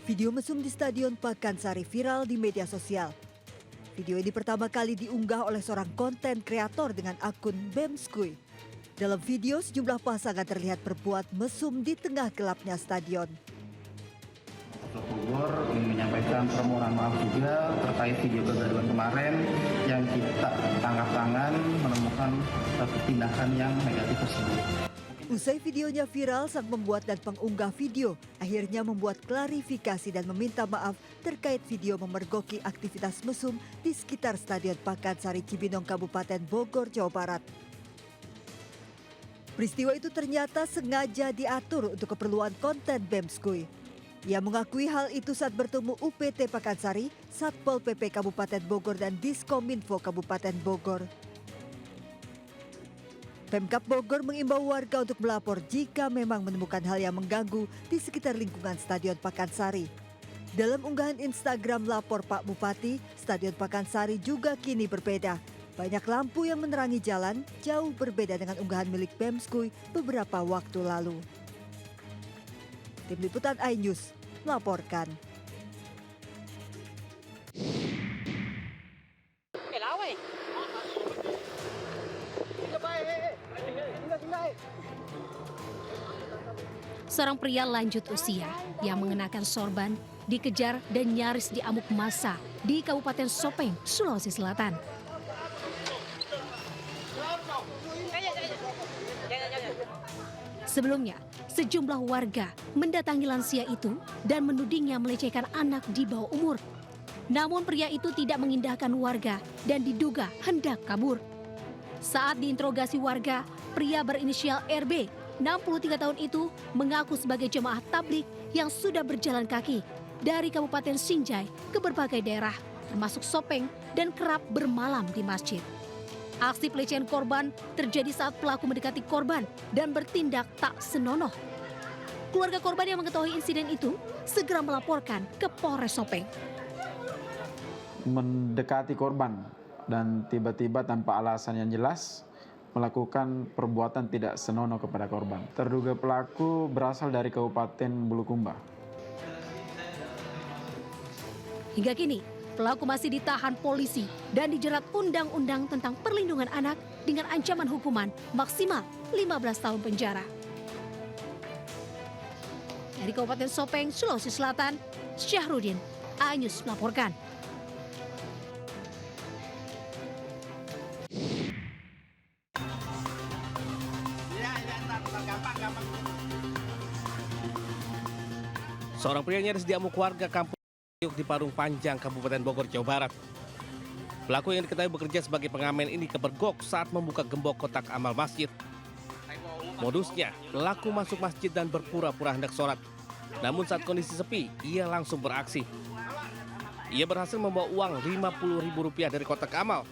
Video mesum di Stadion Pakansari viral di media sosial. Video ini pertama kali diunggah oleh seorang konten kreator dengan akun Bemskuy. Dalam video, sejumlah pasangan terlihat berbuat mesum di tengah gelapnya stadion. Bogor ingin menyampaikan permohonan maaf juga terkait video kegaduhan kemarin yang kita tangkap tangan menemukan satu tindakan yang negatif tersebut. Usai videonya viral, sang pembuat dan pengunggah video akhirnya membuat klarifikasi dan meminta maaf terkait video memergoki aktivitas mesum di sekitar Stadion Pakansari Cibinong, Kabupaten Bogor, Jawa Barat. Peristiwa itu ternyata sengaja diatur untuk keperluan konten Bemskuy. Ia mengakui hal itu saat bertemu UPT Pakansari, Satpol PP Kabupaten Bogor dan Diskominfo Kabupaten Bogor. Pemkab Bogor mengimbau warga untuk melapor jika memang menemukan hal yang mengganggu di sekitar lingkungan Stadion Pakansari. Dalam unggahan Instagram lapor Pak Bupati, Stadion Pakansari juga kini berbeda. Banyak lampu yang menerangi jalan, jauh berbeda dengan unggahan milik Bemskuy beberapa waktu lalu. Tim Liputan iNews melaporkan. Seorang pria lanjut usia yang mengenakan sorban dikejar dan nyaris diamuk massa di Kabupaten Sopeng, Sulawesi Selatan. Sebelumnya, sejumlah warga mendatangi lansia itu dan menudingnya melecehkan anak di bawah umur. Namun pria itu tidak mengindahkan warga dan diduga hendak kabur. Saat diinterogasi warga, pria berinisial RB 63 tahun itu mengaku sebagai jemaah tablik yang sudah berjalan kaki dari Kabupaten Sinjai ke berbagai daerah, termasuk Sopeng, dan kerap bermalam di masjid. Aksi pelecehan korban terjadi saat pelaku mendekati korban dan bertindak tak senonoh. Keluarga korban yang mengetahui insiden itu segera melaporkan ke Polres Sopeng. Mendekati korban dan tiba-tiba tanpa alasan yang jelas melakukan perbuatan tidak senonoh kepada korban. Terduga pelaku berasal dari Kabupaten Bulukumba. Hingga kini, pelaku masih ditahan polisi dan dijerat Undang-Undang tentang Perlindungan Anak dengan ancaman hukuman maksimal 15 tahun penjara. Dari Kabupaten Sopeng, Sulawesi Selatan, Syahrudin, iNews melaporkan. Seorang pria nyaris diamuk warga kampung di Parung Panjang, Kabupaten Bogor, Jawa Barat. Pelaku yang diketahui bekerja sebagai pengamen ini kepergok saat membuka gembok kotak amal masjid. Modusnya, pelaku masuk masjid dan berpura-pura hendak sholat. Namun saat kondisi sepi, ia langsung beraksi. Ia berhasil membawa uang Rp50.000 dari kotak amal.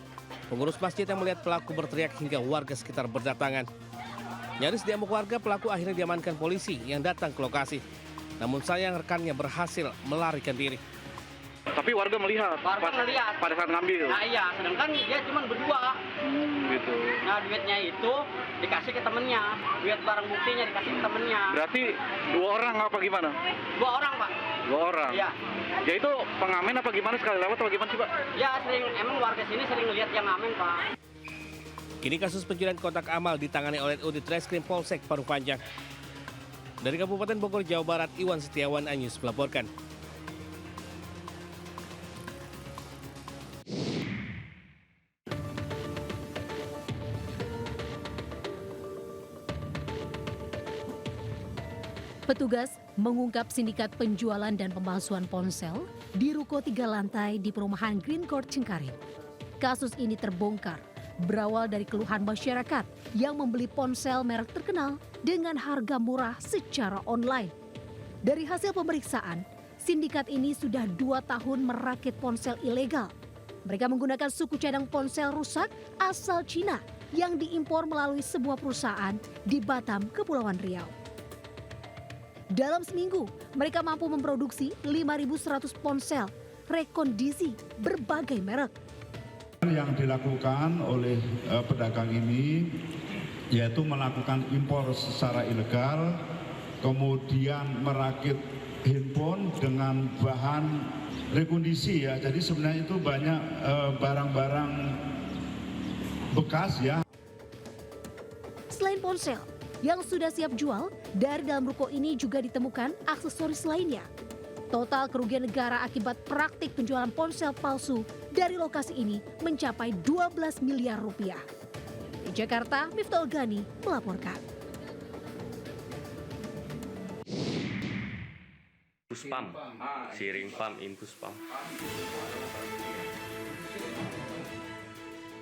Pengurus masjid yang melihat pelaku berteriak hingga warga sekitar berdatangan. Nyaris diamuk warga, pelaku akhirnya diamankan polisi yang datang ke lokasi. Namun sayang rekannya berhasil melarikan diri. Tapi warga melihat pada saat ngambil. Nah iya, sedangkan dia cuma berdua. Gitu. Nah duitnya itu dikasih ke temennya, duit barang buktinya dikasih ke temennya. Berarti 2 orang apa gimana? 2 orang Pak. 2 orang? Iya. Ya itu pengamen apa gimana, sekali lewat atau gimana sih Pak? Ya sering, emang warga sini sering lihat yang ngamen Pak. Kini kasus pencurian kotak amal ditangani oleh Unit Reskrim Polsek Parung Panjang. Dari Kabupaten Bogor, Jawa Barat, Iwan Setiawan, iNews melaporkan. Petugas mengungkap sindikat penjualan dan pemalsuan ponsel di ruko 3 lantai di perumahan Green Court Cengkareng. Kasus ini terbongkar berawal dari keluhan masyarakat yang membeli ponsel merek terkenal dengan harga murah secara online. Dari hasil pemeriksaan, sindikat ini sudah 2 tahun merakit ponsel ilegal. Mereka menggunakan suku cadang ponsel rusak asal Cina yang diimpor melalui sebuah perusahaan di Batam, Kepulauan Riau. Dalam seminggu, mereka mampu memproduksi 5.100 ponsel rekondisi berbagai merek. Yang dilakukan oleh pedagang ini yaitu melakukan impor secara ilegal, kemudian merakit handphone dengan bahan rekondisi ya. Jadi sebenarnya itu banyak barang-barang bekas ya. Selain ponsel yang sudah siap jual, dari dalam ruko ini juga ditemukan aksesoris lainnya. Total kerugian negara akibat praktik penjualan ponsel palsu dari lokasi ini mencapai 12 miliar rupiah. Di Jakarta, Miftah Gani melaporkan. Puspam, Siring Pam, Impuspam.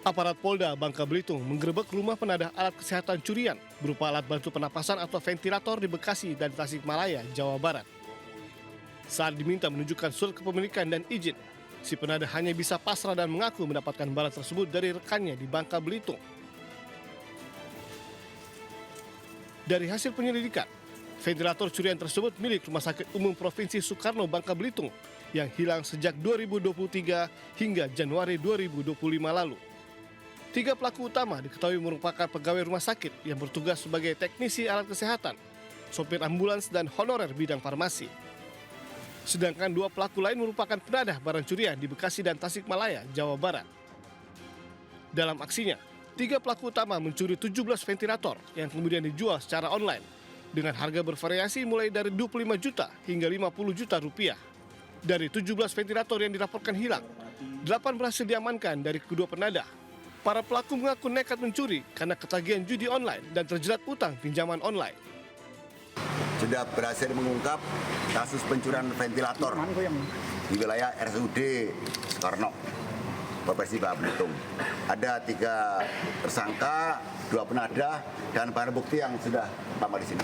Aparat Polda Bangka Belitung menggerebek rumah penadah alat kesehatan curian berupa alat bantu pernapasan atau ventilator di Bekasi dan Tasikmalaya, Jawa Barat. Saat diminta menunjukkan surat kepemilikan dan izin, si penadah hanya bisa pasrah dan mengaku mendapatkan barang tersebut dari rekannya di Bangka Belitung. Dari hasil penyelidikan, ventilator curian tersebut milik Rumah Sakit Umum Provinsi Soekarno Bangka Belitung yang hilang sejak 2023 hingga Januari 2025 lalu. 3 pelaku utama diketahui merupakan pegawai rumah sakit yang bertugas sebagai teknisi alat kesehatan, sopir ambulans, dan honorer bidang farmasi. Sedangkan 2 pelaku lain merupakan penadah barang curian di Bekasi dan Tasikmalaya, Jawa Barat. Dalam aksinya, 3 pelaku utama mencuri 17 ventilator yang kemudian dijual secara online dengan harga bervariasi mulai dari 25 juta hingga 50 juta rupiah. Dari 17 ventilator yang dilaporkan hilang, 8 berhasil diamankan dari kedua penadah. Para pelaku mengaku nekat mencuri karena ketagihan judi online dan terjerat utang pinjaman online. Sudah berhasil mengungkap kasus pencurian ventilator di wilayah RSUD Soekarno, Provinsi Bangka Belitung. Ada 3 tersangka, 2 penadah, dan barang bukti yang sudah tampak di sini.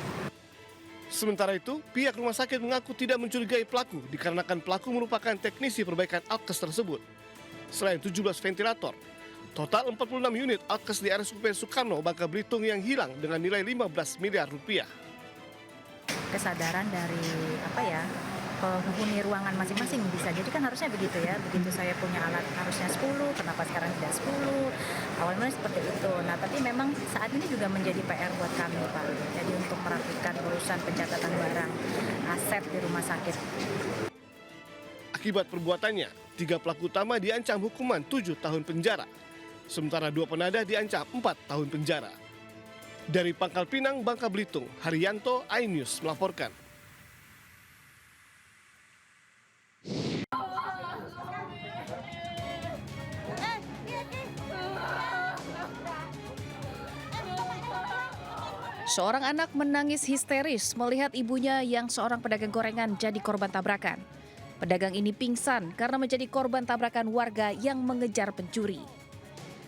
Sementara itu, pihak rumah sakit mengaku tidak mencurigai pelaku dikarenakan pelaku merupakan teknisi perbaikan alkes tersebut. Selain 17 ventilator, total 46 unit alkes di RSUP Soekarno Bangka Belitung yang hilang dengan nilai 15 miliar rupiah. Kesadaran dari penghuni ruangan masing-masing bisa. Jadi kan harusnya begitu ya. Begitu saya punya alat harusnya 10, kenapa sekarang tidak 10? Awalnya seperti itu. Nah, tapi memang saat ini juga menjadi PR buat kami, Pak. Jadi untuk merapikan urusan pencatatan barang aset di rumah sakit. Akibat perbuatannya, 3 pelaku utama diancam hukuman 7 tahun penjara. Sementara 2 penadah diancam 4 tahun penjara. Dari Pangkal Pinang, Bangka Belitung, Haryanto, iNews melaporkan. Seorang anak menangis histeris melihat ibunya yang seorang pedagang gorengan jadi korban tabrakan. Pedagang ini pingsan karena menjadi korban tabrakan warga yang mengejar pencuri.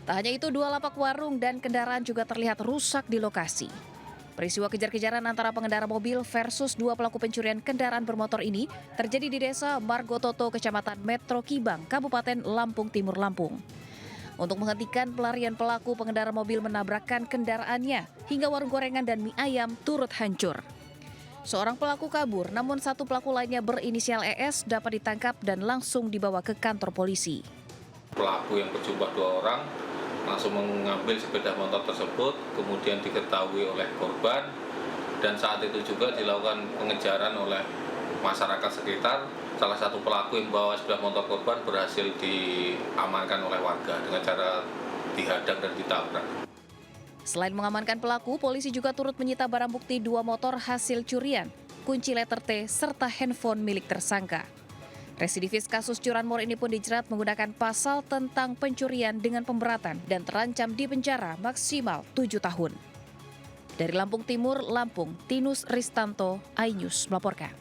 Tak hanya itu, 2 lapak warung dan kendaraan juga terlihat rusak di lokasi. Peristiwa kejar-kejaran antara pengendara mobil versus 2 pelaku pencurian kendaraan bermotor ini terjadi di Desa Margototo, Kecamatan Metro Kibang, Kabupaten Lampung Timur, Lampung. Untuk menghentikan pelarian pelaku, pengendara mobil menabrakkan kendaraannya hingga warung gorengan dan mie ayam turut hancur. Seorang pelaku kabur, namun 1 pelaku lainnya berinisial ES dapat ditangkap dan langsung dibawa ke kantor polisi. Pelaku yang berjumlah 2 orang langsung mengambil sepeda motor tersebut, kemudian diketahui oleh korban, dan saat itu juga dilakukan pengejaran oleh masyarakat sekitar. Salah satu pelaku yang membawa sepeda motor korban berhasil diamankan oleh warga dengan cara dihadang dan ditabrak. Selain mengamankan pelaku, polisi juga turut menyita barang bukti 2 motor hasil curian, kunci letter T, serta handphone milik tersangka. Residivis kasus curanmor ini pun dijerat menggunakan pasal tentang pencurian dengan pemberatan dan terancam di penjara maksimal 7 tahun. Dari Lampung Timur, Lampung, Tinus Ristanto, iNews melaporkan.